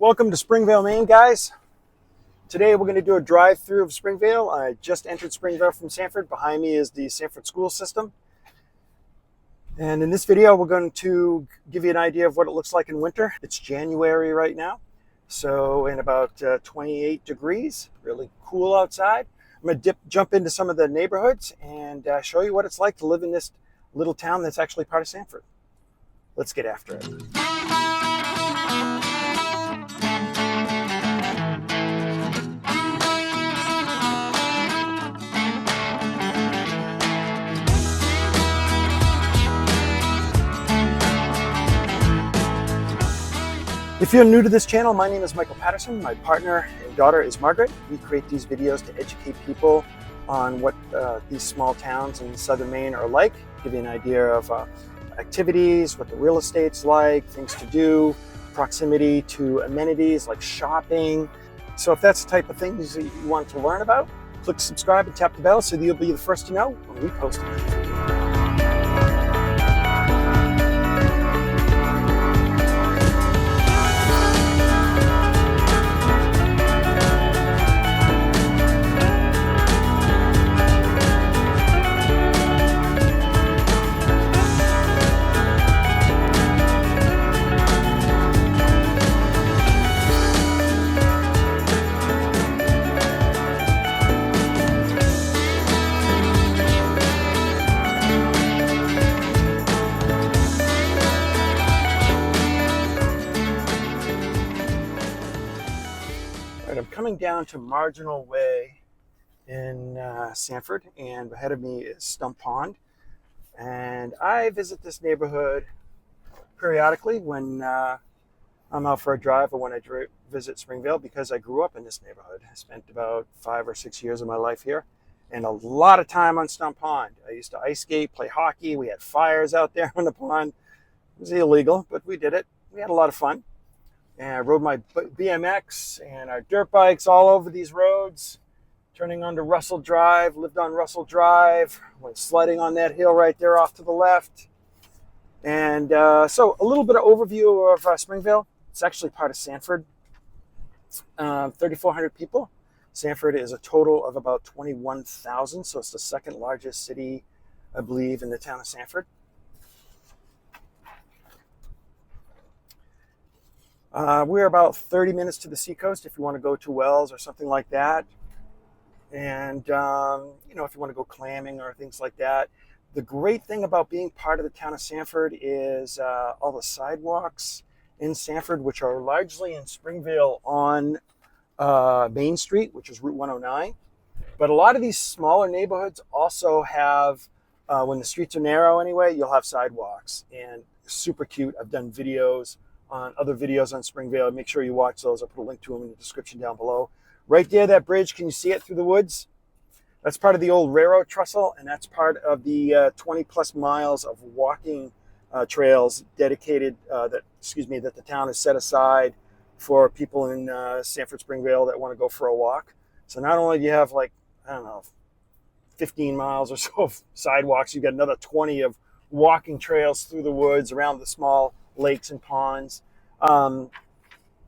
Welcome to Springvale, Maine, guys. Today we're going to do a drive-through of Springvale. I just entered Springvale from Sanford. Behind me is the Sanford School System. And in this video, we're going to give you an idea of what it looks like in winter. It's January right now, so in about 28 degrees, really cool outside. I'm going to jump into some of the neighborhoods and show you what it's like to live in this little town that's actually part of Sanford. Let's get after it. If you're new to this channel, my name is Michael Patterson. My partner and daughter is Margaret. We create these videos to educate people on what these small towns in southern Maine are like, give you an idea of activities, what the real estate's like, things to do, proximity to amenities like shopping. So if that's the type of things that you want to learn about, click subscribe and tap the bell so that you'll be the first to know when we post it. I'm coming down to Marginal Way in Sanford, and ahead of me is Stump Pond. And I visit this neighborhood periodically when I'm out for a drive or when I visit Springvale, because I grew up in this neighborhood. I spent about 5 or 6 years of my life here and a lot of time on Stump Pond. I used to ice skate, play hockey. We had fires out there on the pond. It was illegal, but we did it. We had a lot of fun. And I rode my BMX and our dirt bikes all over these roads, turning onto Russell Drive, lived on Russell Drive, went sledding on that hill right there off to the left. And so a little bit of overview of Springvale. It's actually part of Sanford, 3,400 people. Sanford is a total of about 21,000, so it's the second largest city, I believe, in the town of Sanford. We're about 30 minutes to the seacoast if you want to go to Wells or something like that. And, if you want to go clamming or things like that. The great thing about being part of the town of Sanford is all the sidewalks in Sanford, which are largely in Springvale on Main Street, which is Route 109. But a lot of these smaller neighborhoods also have, when the streets are narrow anyway, you'll have sidewalks. And super cute. I've done videos on other videos on Springvale. Make sure you watch those. I'll put a link to them in the description down below. Right there, that bridge, can you see it through the woods? That's part of the old railroad trestle, and that's part of the 20 plus miles of walking trails dedicated, that the town has set aside for people in Sanford, Springvale that want to go for a walk. So not only do you have 15 miles or so of sidewalks, you've got another 20 of walking trails through the woods around the small lakes and ponds.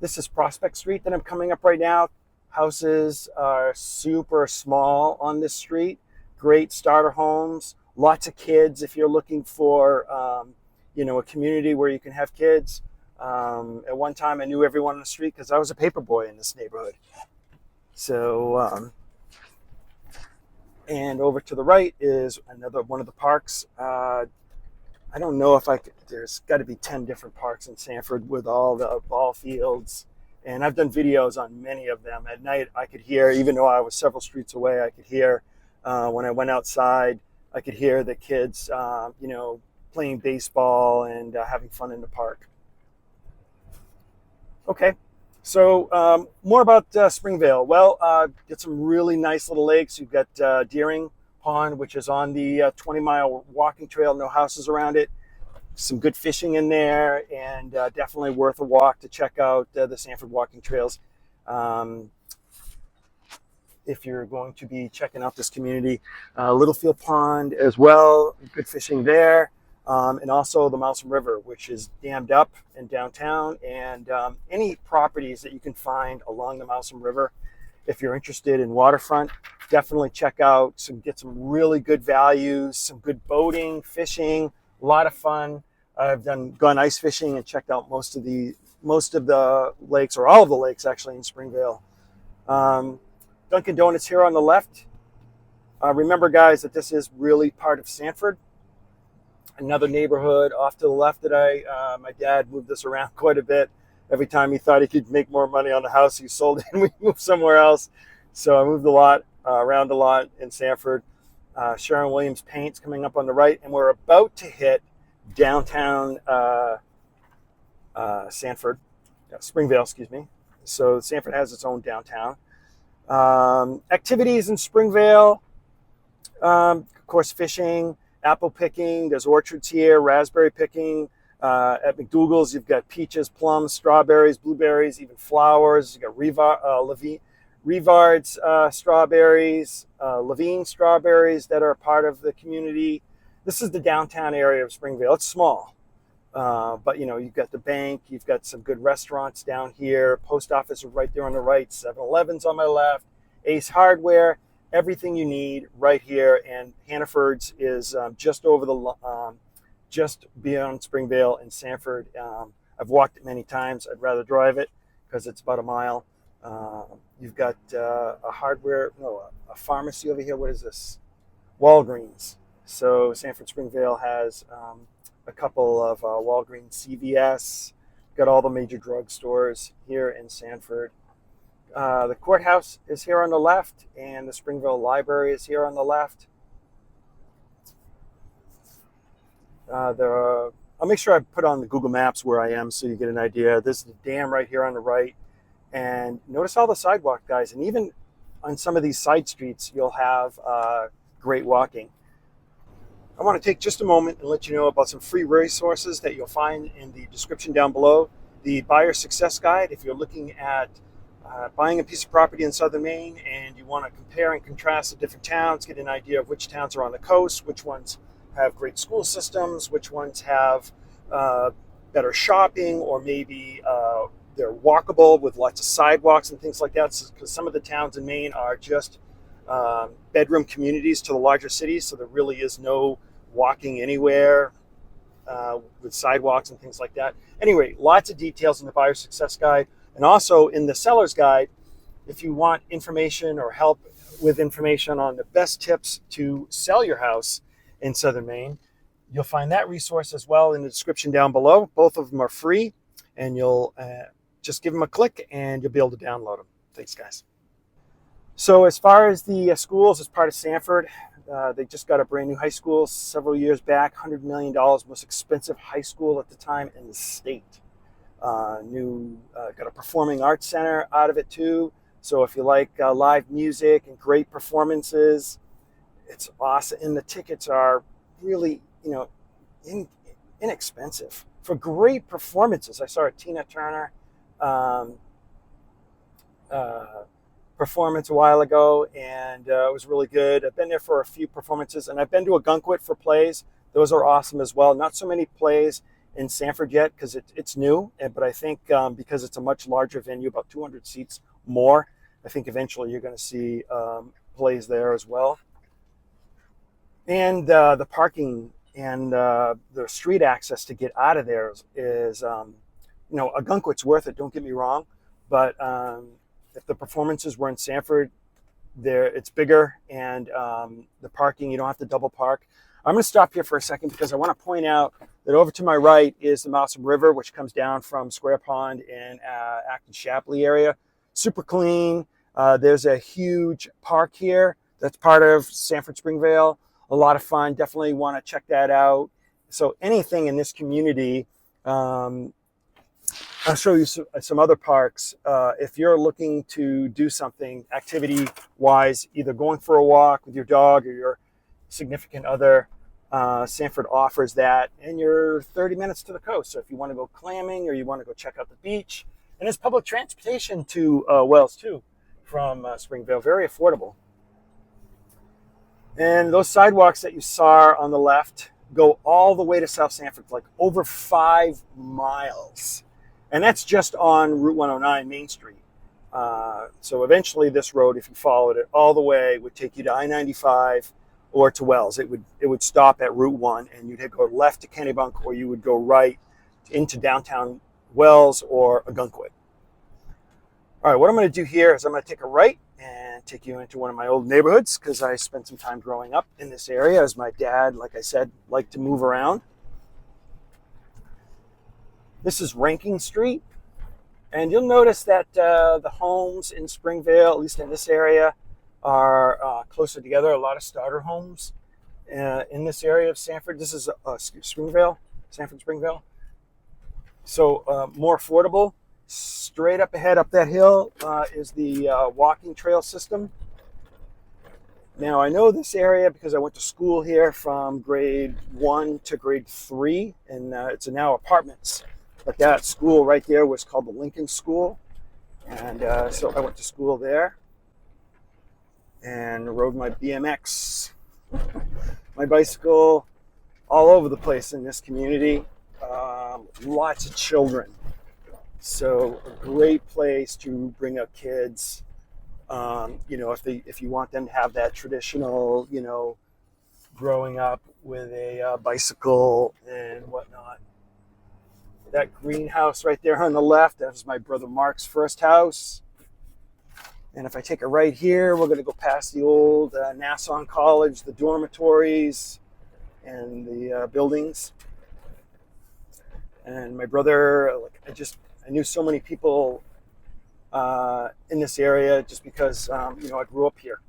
This is Prospect Street that I'm coming up right now. Houses are super small on this street. Great starter homes. Lots of kids if you're looking for a community where you can have kids. At one time I knew everyone on the street because I was a paper boy in this neighborhood. So and over to the right is another one of the parks. I don't know if there's got to be 10 different parks in Sanford with all the ball fields. And I've done videos on many of them. At night, I could hear, even though I was several streets away, I could hear when I went outside, I could hear the kids, playing baseball and having fun in the park. Okay, so more about Springvale. Well, got some really nice little lakes. You've got Deering Pond, which is on the 20-mile walking trail, no houses around it. Some good fishing in there, and definitely worth a walk to check out the Sanford walking trails. If you're going to be checking out this community, Littlefield Pond as well, good fishing there. and also the Mouse River, which is dammed up in downtown, and any properties that you can find along the Mouse River. If you're interested in waterfront, definitely check out get some really good values, some good boating, fishing, a lot of fun. I've gone ice fishing and checked out most of the lakes, or all of the lakes actually, in Springvale. Um, Dunkin' Donuts here on the left. Remember, guys, that this is really part of Sanford. Another neighborhood off to the left that my dad moved this around quite a bit. Every time he thought he could make more money on the house, he sold it and we moved somewhere else. So I moved a lot, around a lot in Sanford. Sharon Williams Paint's coming up on the right, and we're about to hit downtown Sanford, Springvale, excuse me. So Sanford has its own downtown. Activities in Springvale, of course, fishing, apple picking. There's orchards here, raspberry picking. At McDougal's, you've got peaches, plums, strawberries, blueberries, even flowers. You've got Rivard's strawberries, Levine strawberries that are a part of the community. This is the downtown area of Springvale. It's small, but you've got the bank, you've got some good restaurants down here. Post office is right there on the right. 7-Eleven's on my left. Ace Hardware, everything you need right here. And Hannaford's is just over just beyond Springvale and Sanford. I've walked it many times. I'd rather drive it because it's about a mile. You've got a pharmacy over here. What is this? Walgreens. So Sanford Springvale has a couple of Walgreens, CVS. Got all the major drugstores here in Sanford. The courthouse is here on the left, and the Springvale Library is here on the left. I'll make sure I put on the Google Maps where I am so you get an idea. This is the dam right here on the right. And notice all the sidewalk, guys. And even on some of these side streets, you'll have great walking. I want to take just a moment and let you know about some free resources that you'll find in the description down below. The Buyer Success Guide, if you're looking at buying a piece of property in Southern Maine and you want to compare and contrast the different towns, get an idea of which towns are on the coast, which ones have great school systems, which ones have better shopping, or maybe they're walkable with lots of sidewalks and things like that, because some of the towns in Maine are just bedroom communities to the larger cities, so there really is no walking anywhere with sidewalks and things like that. Anyway, lots of details in the Buyer Success Guide, and also in the Seller's Guide. If you want information or help with information on the best tips to sell your house in Southern Maine, you'll find that resource as well in the description down below. Both of them are free, and you'll just give them a click and you'll be able to download them. Thanks, guys. So as far as the schools, as part of Sanford, they just got a brand new high school several years back, $100 million, most expensive high school at the time in the state. Got a performing arts center out of it too. So if you like live music and great performances, it's awesome. And the tickets are really, inexpensive for great performances. I saw a Tina Turner performance a while ago, and it was really good. I've been there for a few performances, and I've been to a Gunkwit for plays. Those are awesome as well. Not so many plays in Sanford yet because it's new, but I think because it's a much larger venue, about 200 seats more, I think eventually you're going to see plays there as well. And the parking and the street access to get out of there is a Gunkwit's worth it, don't get me wrong, but if the performances were in Sanford, it's bigger, and the parking, you don't have to double park. I'm going to stop here for a second because I want to point out that over to my right is the Mouse River, which comes down from Square Pond in Acton Shapley area. Super clean. There's a huge park here that's part of Sanford Springvale. A lot of fun. Definitely want to check that out. So anything in this community, I'll show you some other parks. If you're looking to do something activity-wise, either going for a walk with your dog or your significant other, Sanford offers that, and you're 30 minutes to the coast. So if you want to go clamming or you want to go check out the beach, and there's public transportation to Wells too from Springvale, very affordable. And those sidewalks that you saw on the left, go all the way to South Sanford, like over 5 miles. And that's just on Route 109 Main Street. So eventually this road, if you followed it all the way, would take you to I-95 or to Wells. It would stop at Route 1 and you'd go left to Kennebunk, or you would go right into downtown Wells or Ogunquit. All right, what I'm going to do here is I'm going to take a right and take you into one of my old neighborhoods, because I spent some time growing up in this area, as my dad, like I said, liked to move around. This is Ranking Street, and you'll notice that the homes in Springvale, at least in this area, are closer together. A lot of starter homes in this area of Sanford. This is Springvale, Sanford Springvale. So more affordable. Straight up ahead, up that hill, is the walking trail system. Now, I know this area because I went to school here from grade 1 to grade 3, and it's now apartments. But that school right there was called the Lincoln School, and so I went to school there and rode my BMX, my bicycle, all over the place in this community. Lots of children. So a great place to bring up kids, if you want them to have that traditional, growing up with a bicycle and whatnot. That greenhouse right there on the left, that was my brother Mark's first house. And if I take a right here, we're going to go past the old Nassau College, the dormitories, and the buildings. And my brother, I knew so many people in this area just because, I grew up here.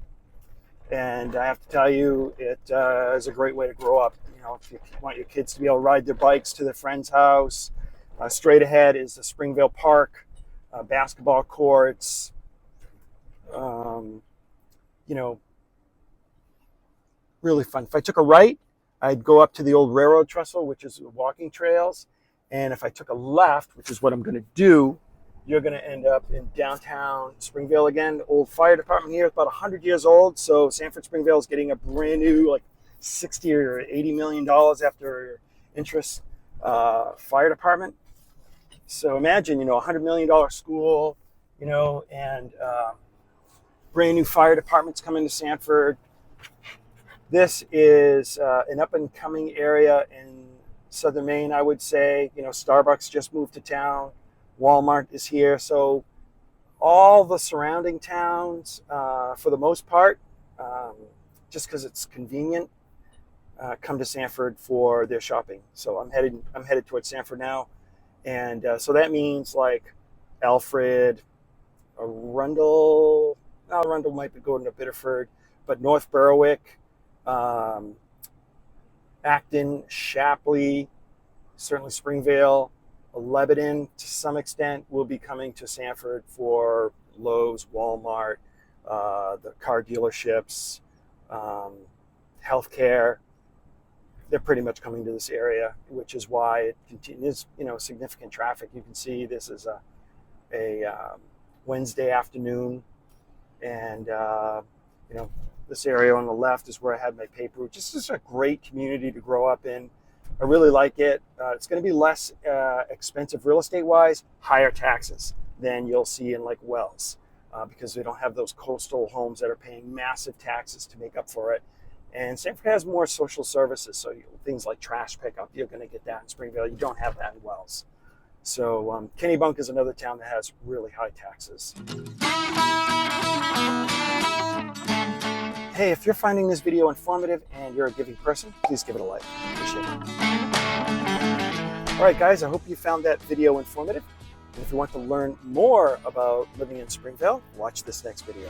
And I have to tell you, it is a great way to grow up. If you want your kids to be able to ride their bikes to their friend's house, straight ahead is the Springvale Park, basketball courts, really fun. If I took a right, I'd go up to the old railroad trestle, which is walking trails. And if I took a left, which is what I'm going to do, you're going to end up in downtown Springvale again. The old fire department here is about 100 years old. So Sanford Springvale is getting a brand new, like $60 or $80 million after interest fire department. So imagine, $100 million school, and brand new fire departments coming to Sanford. This is an up and coming area in Southern Maine, I would say. Starbucks just moved to town. Walmart is here. So all the surrounding towns, for the most part, just because it's convenient, come to Sanford for their shopping. So I'm headed towards Sanford now. And so that means like Alfred, Arundel might be going to Biddeford, but North Berwick, Acton, Shapley, certainly Springvale, Lebanon to some extent will be coming to Sanford for Lowe's, Walmart, the car dealerships, healthcare. They're pretty much coming to this area, which is why it continues, significant traffic. You can see this is a Wednesday afternoon, and this area on the left is where I had my paper, which is just a great community to grow up in. I really like it. It's going to be less expensive real estate wise, higher taxes than you'll see in like Wells, because we don't have those coastal homes that are paying massive taxes to make up for it. And Sanford has more social services, so things like trash pickup, you're going to get that in Springvale. You don't have that in Wells. So Kennebunk is another town that has really high taxes. Hey, if you're finding this video informative and you're a giving person, please give it a like. Appreciate it. All right, guys, I hope you found that video informative. And if you want to learn more about living in Springvale, watch this next video.